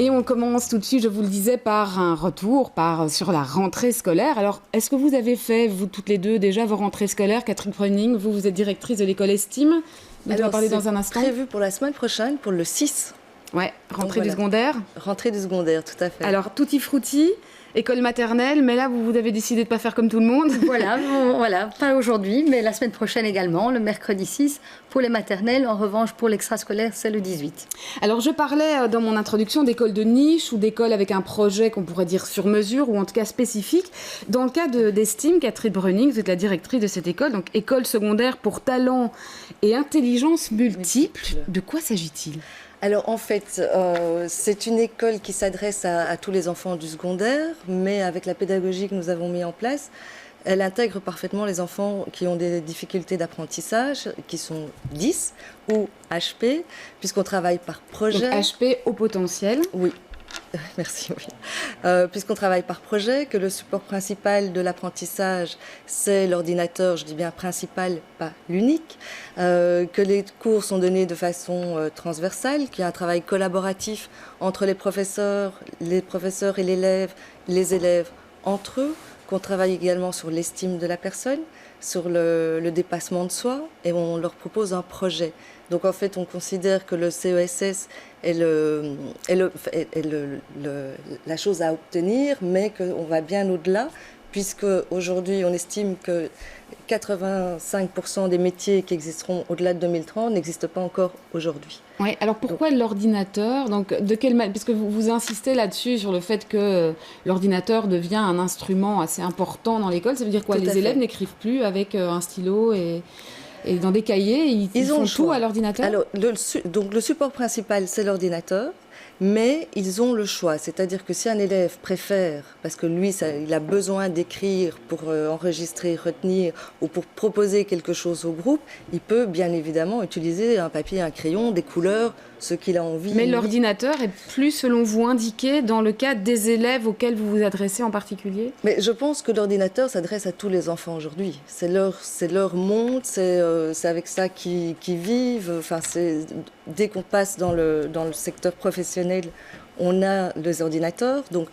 Et on commence tout de suite, je vous le disais, par un retour sur la rentrée scolaire. Alors, est-ce que vous avez fait, vous toutes les deux, déjà vos rentrées scolaires? Catherine Breuning, vous êtes directrice de l'école Estime. On va parler dans un instant. Prévu pour la semaine prochaine, pour le 6. Ouais, rentrée du secondaire. Rentrée du secondaire, tout à fait. Alors, tutti frutti, école maternelle, mais là, vous avez décidé de ne pas faire comme tout le monde. Voilà, pas aujourd'hui, mais la semaine prochaine également, le mercredi 6, pour les maternelles. En revanche, pour l'extrascolaire, c'est le 18. Alors, je parlais dans mon introduction d'école de niche ou d'école avec un projet qu'on pourrait dire sur mesure ou en tout cas spécifique. Dans le cas d'Estime, Catherine Breuning, vous êtes la directrice de cette école, donc école secondaire pour talent et intelligence multiple. De quoi s'agit-il ? Alors en fait, c'est une école qui s'adresse à tous les enfants du secondaire, mais avec la pédagogie que nous avons mis en place, elle intègre parfaitement les enfants qui ont des difficultés d'apprentissage, qui sont 10 ou HP, puisqu'on travaille par projet. Donc HP au potentiel. Oui. Merci, oui. Puisqu'on travaille par projet, que le support principal de l'apprentissage, c'est l'ordinateur, je dis bien principal, pas l'unique, que les cours sont donnés de façon transversale, qu'il y a un travail collaboratif entre les professeurs et l'élève, les élèves entre eux, qu'on travaille également sur l'estime de la personne, sur le dépassement de soi, et on leur propose un projet. Donc en fait, on considère que le CESS est la chose à obtenir, mais qu'on va bien au-delà, puisque aujourd'hui, on estime que 85% des métiers qui existeront au-delà de 2030 n'existent pas encore aujourd'hui. Oui, alors pourquoi l'ordinateur ? Donc, de quelle manière ? Parce que vous insistez là-dessus, sur le fait que l'ordinateur devient un instrument assez important dans l'école. Ça veut dire quoi ? Les élèves n'écrivent plus avec un stylo et dans des cahiers, ils font tout à l'ordinateur ? Alors, donc le support principal, c'est l'ordinateur. Mais ils ont le choix, c'est-à-dire que si un élève préfère, parce que lui, il a besoin d'écrire pour enregistrer, retenir ou pour proposer quelque chose au groupe, il peut bien évidemment utiliser un papier, un crayon, des couleurs, ce qu'il a envie. Mais l'ordinateur est plus, selon vous, indiqué dans le cas des élèves auxquels vous vous adressez en particulier ? Mais je pense que l'ordinateur s'adresse à tous les enfants aujourd'hui. C'est leur monde, c'est avec ça qu'ils vivent. Enfin, dès qu'on passe dans le secteur professionnel, on a les ordinateurs. Donc,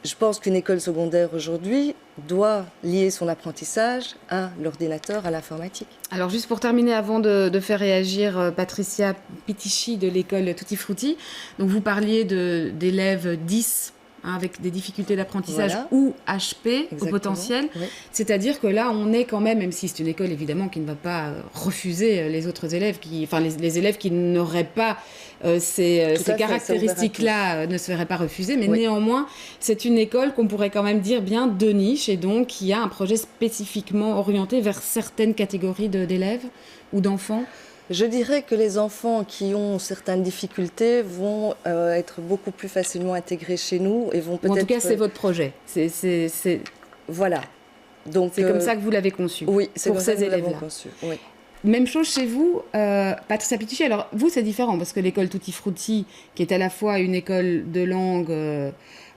je pense qu'une école secondaire aujourd'hui doit lier son apprentissage à l'ordinateur, à l'informatique. Alors juste pour terminer, avant de faire réagir Patricia Pitichy de l'école Tutti Frutti, donc vous parliez d'élèves 10 avec des difficultés d'apprentissage ou HP au potentiel. Oui. C'est-à-dire que là, on est quand même si c'est une école évidemment qui ne va pas refuser les autres élèves, les élèves qui n'auraient pas ces caractéristiques-là ne se verraient pas refuser, mais néanmoins, c'est une école qu'on pourrait quand même dire bien de niche et donc qui a un projet spécifiquement orienté vers certaines catégories d'élèves ou d'enfants. Je dirais que les enfants qui ont certaines difficultés vont être beaucoup plus facilement intégrés chez nous et vont peut-être... En tout cas, c'est votre projet. Voilà. Donc, c'est comme ça que vous l'avez conçu. Oui, c'est pour comme ces ça que nous élèves-là. l'avons conçu. Oui. Même chose chez vous, Patricia Pitichy. Alors, vous, c'est différent parce que l'école Tutti Frutti, qui est à la fois une école de langue...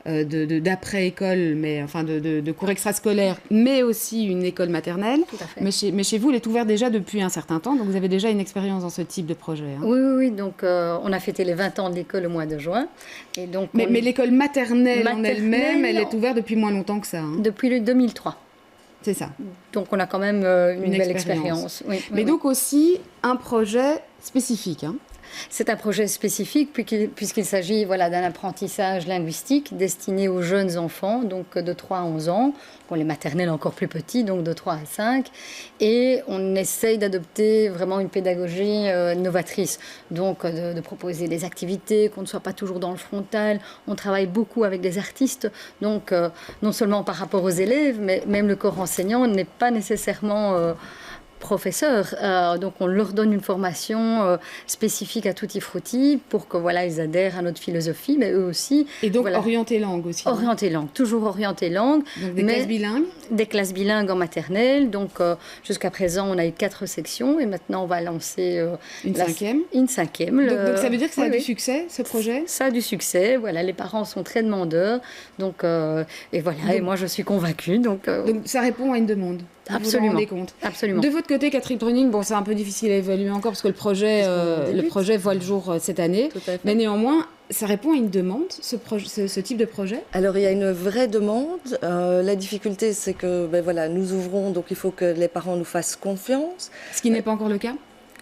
d'après-école, mais enfin de cours extrascolaires, mais aussi une école maternelle. Tout à fait. Mais chez vous, elle est ouverte déjà depuis un certain temps, donc vous avez déjà une expérience dans ce type de projet. Hein. Oui. Donc, on a fêté les 20 ans de l'école au mois de juin. Et donc, mais l'école maternelle en elle-même, elle est ouverte depuis moins longtemps que ça. Hein. Depuis le 2003. C'est ça. Donc, on a quand même une belle expérience. Mais donc aussi un projet spécifique. Hein. C'est un projet spécifique puisqu'il s'agit d'un apprentissage linguistique destiné aux jeunes enfants, donc de 3 à 11 ans, pour les maternelles encore plus petits, donc de 3 à 5. Et on essaye d'adopter vraiment une pédagogie novatrice, donc de proposer des activités, qu'on ne soit pas toujours dans le frontal. On travaille beaucoup avec des artistes, donc non seulement par rapport aux élèves, mais même le corps enseignant n'est pas nécessairement... professeurs. Donc on leur donne une formation spécifique à Tutti Frutti pour que ils adhèrent à notre philosophie, mais eux aussi. Et donc orienté langue aussi. Orienté langue, toujours orienté langue. Donc des classes bilingues. Des classes bilingues en maternelle. Donc jusqu'à présent on a eu 4 sections et maintenant on va lancer une cinquième. Une cinquième. Donc ça veut dire que ça a du succès ce projet. Ça a du succès. Les parents sont très demandeurs. Donc et moi je suis convaincue. Donc ça répond à une demande. Absolument. Vous vous rendez compte. Absolument. De votre côté, Catherine Breuning, c'est un peu difficile à évaluer encore parce que le projet voit le jour cette année. Mais néanmoins, ça répond à une demande, ce type de projet? Alors, il y a une vraie demande. La difficulté, c'est que voilà, nous ouvrons, donc il faut que les parents nous fassent confiance. Ce qui n'est pas encore le cas?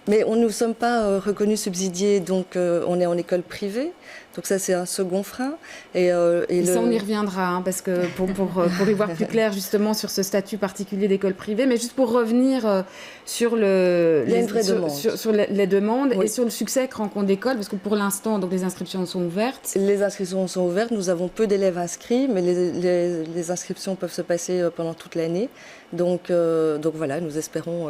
Mais nous ne sommes pas reconnus subsidiés, donc on est en école privée. Donc ça, c'est un second frein. Et ça, on y reviendra, hein, parce que pour y voir plus clair justement sur ce statut particulier d'école privée, mais juste pour revenir sur les demandes oui. Et sur le succès que rencontre l'école, parce que pour l'instant, donc les inscriptions sont ouvertes. Les inscriptions sont ouvertes, nous avons peu d'élèves inscrits, mais les inscriptions peuvent se passer pendant toute l'année. Donc voilà, nous espérons...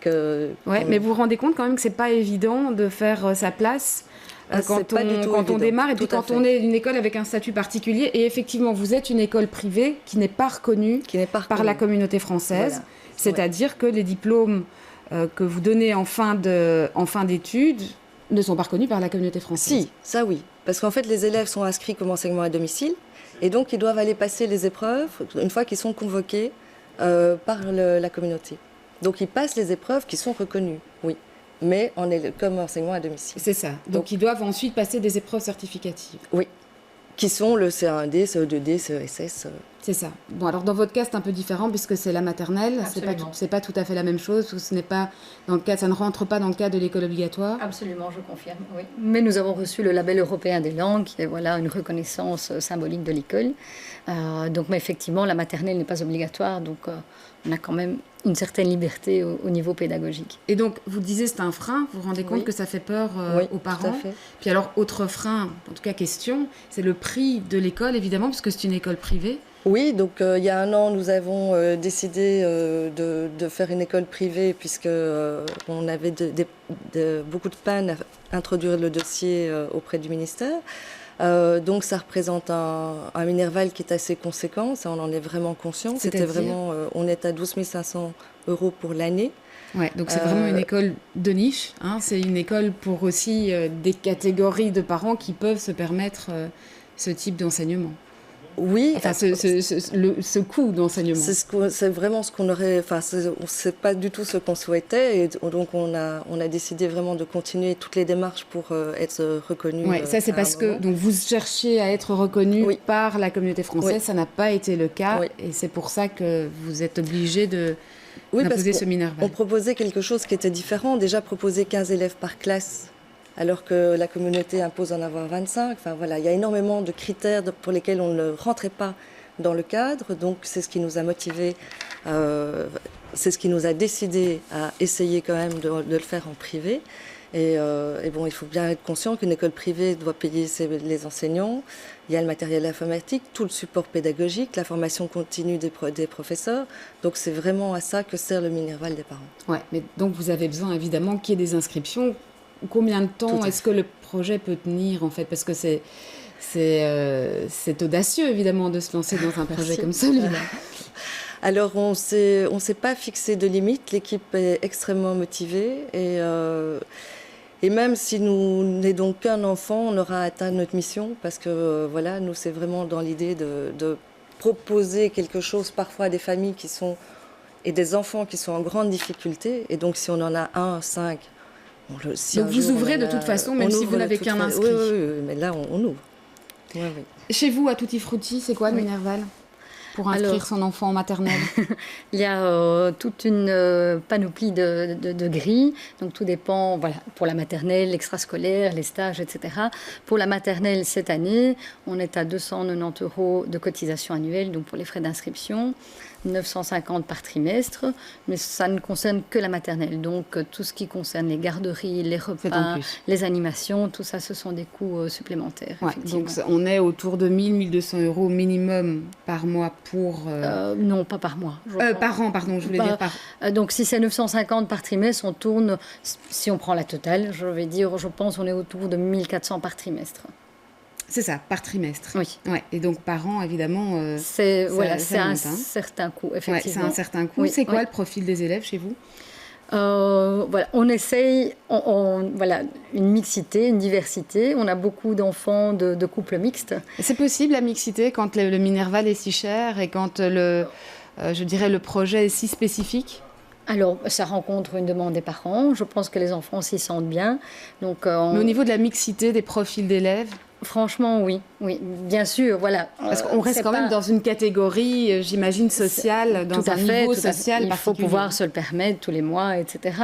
Ouais, mais vous vous rendez compte quand même que c'est pas évident de faire sa place quand on démarre et puis quand on est une école avec un statut particulier. Et effectivement, vous êtes une école privée qui n'est pas reconnue par la communauté française. Voilà. C'est-à-dire que les diplômes que vous donnez en fin d'études ne sont pas reconnus par la communauté française. Si, ça oui. Parce qu'en fait, les élèves sont inscrits comme enseignement à domicile et donc ils doivent aller passer les épreuves une fois qu'ils sont convoqués par la communauté. Donc, ils passent les épreuves qui sont reconnues, oui, mais comme enseignement à domicile. C'est ça. Donc, ils doivent ensuite passer des épreuves certificatives. Oui, qui sont le CE1D, CE2D, CESS. C'est ça. Bon, alors dans votre cas, c'est un peu différent puisque c'est la maternelle. C'est pas tout à fait la même chose. Parce que ça ne rentre pas dans le cadre de l'école obligatoire. Absolument, je confirme, oui. Mais nous avons reçu le label européen des langues, qui est une reconnaissance symbolique de l'école. Mais effectivement, la maternelle n'est pas obligatoire, donc on a quand même une certaine liberté au niveau pédagogique. Et donc, vous disiez c'est un frein, vous vous rendez compte que ça fait peur aux parents. Tout à fait. Puis alors, autre frein, en tout cas question, c'est le prix de l'école, évidemment, puisque c'est une école privée. Oui, donc il y a un an, nous avons décidé de faire une école privée puisqu'on avait beaucoup de peine à introduire le dossier auprès du ministère. Donc ça représente un minerval qui est assez conséquent, ça on en est vraiment conscient. On est à 12 500 € pour l'année. Ouais, donc c'est vraiment une école de niche, hein. C'est une école pour aussi des catégories de parents qui peuvent se permettre ce type d'enseignement. Oui. Enfin, ce coût d'enseignement. C'est vraiment ce qu'on aurait... Enfin, c'est pas du tout ce qu'on souhaitait. Et donc, on a décidé vraiment de continuer toutes les démarches pour être reconnu. Oui, ça, c'est parce que donc, vous cherchiez à être reconnu par la communauté française. Oui. Ça n'a pas été le cas. Oui. Et c'est pour ça que vous êtes obligé d'imposer ce minerval. On proposait quelque chose qui était différent. Déjà, proposer 15 élèves par classe, alors que la communauté impose d'en avoir 25. Enfin, voilà, il y a énormément de critères pour lesquels on ne rentrait pas dans le cadre. Donc, c'est ce qui nous a motivés, c'est ce qui nous a décidé à essayer quand même de le faire en privé. Et bon, il faut bien être conscient qu'une école privée doit payer les enseignants. Il y a le matériel informatique, tout le support pédagogique, la formation continue des professeurs. Donc, c'est vraiment à ça que sert le minerval des parents. Ouais, mais donc vous avez besoin évidemment qu'il y ait des inscriptions. Combien de temps est-ce que le projet peut tenir, en fait? Parce que c'est audacieux, évidemment, de se lancer dans un projet comme celui-là. Alors, on s'est pas fixé de limite. L'équipe est extrêmement motivée. Et même si nous n'aidons qu'un enfant, on aura atteint notre mission. Parce que, voilà, nous, c'est vraiment dans l'idée de proposer quelque chose parfois à des familles et des enfants qui sont en grande difficulté. Et donc, si on en a 1, 5... Donc vous ouvrez de toute façon, même si vous n'avez qu'un inscrit. Oui, mais là on ouvre. Oui. Chez vous, à Tutti Frutti, c'est quoi le minerval pour inscrire son enfant en maternelle? Il y a toute une panoplie de grilles, donc tout dépend, voilà, pour la maternelle, l'extrascolaire, les stages, etc. Pour la maternelle, cette année, on est à 290 € de cotisation annuelle, donc pour les frais d'inscription. 950 par trimestre, mais ça ne concerne que la maternelle. Donc, tout ce qui concerne les garderies, les repas, les animations, tout ça, ce sont des coûts supplémentaires. Ouais, donc, on est autour de 1 200 € minimum par mois pour... Non, pas par mois. Par an, pardon, je voulais dire par... Donc, si c'est 950 par trimestre, on tourne, si on prend la totale, je pense on est autour de 1400 par trimestre. C'est ça, par trimestre. Oui. Ouais. Et donc par an, évidemment, c'est un certain coût, effectivement. Ouais, c'est un certain coût. Oui, c'est quoi le profil des élèves chez vous? On essaye, une mixité, une diversité. On a beaucoup d'enfants de couples mixtes. C'est possible la mixité quand le minerval est si cher et quand le projet est si spécifique? Alors, ça rencontre une demande des parents. Je pense que les enfants s'y sentent bien. Donc, Mais au niveau de la mixité des profils d'élèves? Franchement, oui, bien sûr, voilà. Parce qu'on reste quand même dans une catégorie, j'imagine, sociale, dans un niveau social particulier. Il faut pouvoir se le permettre tous les mois, etc.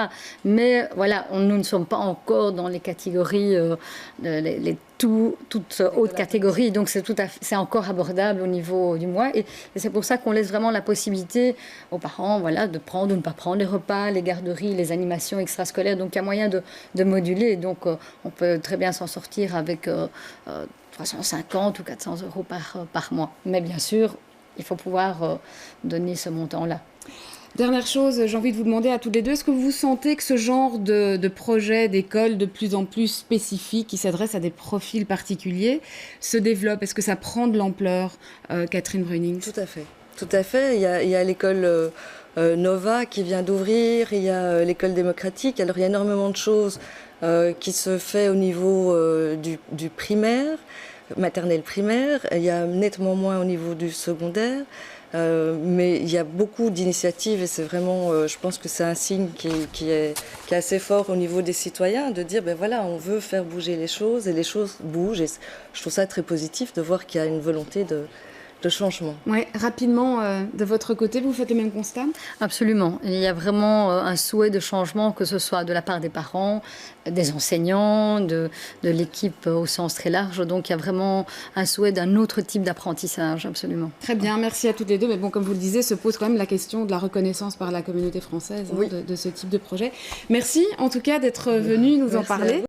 Mais voilà, nous ne sommes pas encore dans les catégories, toutes hautes catégories, donc c'est encore abordable au niveau du mois. Et c'est pour ça qu'on laisse vraiment la possibilité aux parents, voilà, de prendre ou ne pas prendre les repas, les garderies, les animations extrascolaires. Donc il y a moyen de moduler. Donc on peut très bien s'en sortir avec 350 ou 400 euros par mois. Mais bien sûr, il faut pouvoir donner ce montant-là. Dernière chose, j'ai envie de vous demander à toutes les deux, est-ce que vous sentez que ce genre de projet d'école de plus en plus spécifique, qui s'adresse à des profils particuliers, se développe? Est-ce que ça prend de l'ampleur, Catherine Bruning? Tout à fait. Tout à fait. Il y a l'école Nova qui vient d'ouvrir, il y a l'école démocratique. Alors il y a énormément de choses qui se fait au niveau du primaire, maternelle primaire. Il y a nettement moins au niveau du secondaire. Mais il y a beaucoup d'initiatives et c'est vraiment, je pense que c'est un signe qui est assez fort au niveau des citoyens de dire, ben voilà, on veut faire bouger les choses et les choses bougent. Et je trouve ça très positif de voir qu'il y a une volonté de changement. Oui, rapidement, de votre côté, vous faites le même constat? Absolument. Il y a vraiment un souhait de changement, que ce soit de la part des parents, des enseignants, de l'équipe au sens très large. Donc il y a vraiment un souhait d'un autre type d'apprentissage, absolument. Très bien, merci à toutes les deux. Mais bon, comme vous le disiez, se pose quand même la question de la reconnaissance par la communauté française, oui, de ce type de projet. Merci en tout cas d'être venus nous en parler.